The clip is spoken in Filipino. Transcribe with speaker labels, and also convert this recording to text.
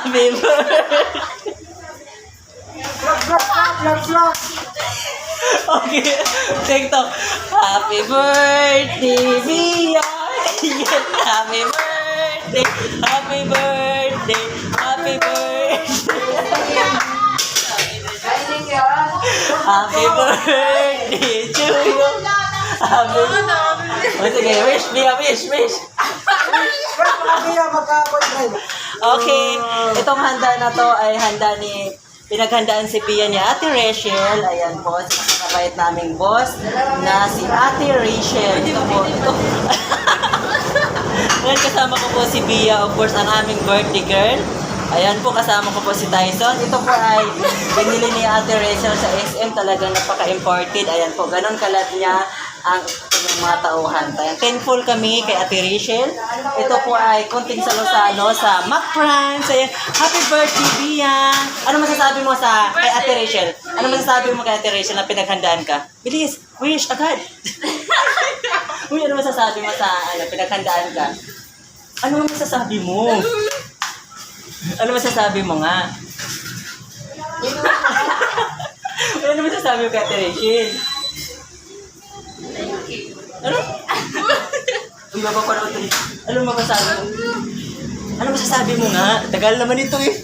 Speaker 1: Happy birthday.
Speaker 2: Vlog.
Speaker 1: Okay, TikTok. Happy birthday, Mia. Happy birthday. Happy birthday. Happy birthday. Happy birthday to you. Happy birthday. O sige, wish, Mia, wish. Okay, itong handa na to ay handa ni pinaghandaan si Pia ni Ate Rachel. Ayan po, si kasabait naming boss na si Ate Rachel. Ito po, ito. Ngayon kasama ko po si Pia, of course, ang aming birthday girl. Ayan po, kasama ko po si Tyson. Ito po ay binili ni Ate Rachel sa SM. Talagang napaka-imported. Ayan po, ganun kalat niya ang mga tauhan. Thankful kami kay Ate Rachel. Ito po ay kunting salo-salo sa Mac France. Ayan, happy birthday, Bia! Ano masasabi mo kay Ate Rachel? Ano masasabi mo kay Ate Rachel na pinaghandaan ka? Bilis! Wish! Agad! Uy, ano masasabi mo pinaghandaan ka? Ano masasabi mo? Ano masasabi mo nga? Ano masasabi mo kay Ate Rachel? Ano? Ang mapapanood ulit. Ano masasabi mo? Ano masasabi mo nga? Tagal naman ito eh.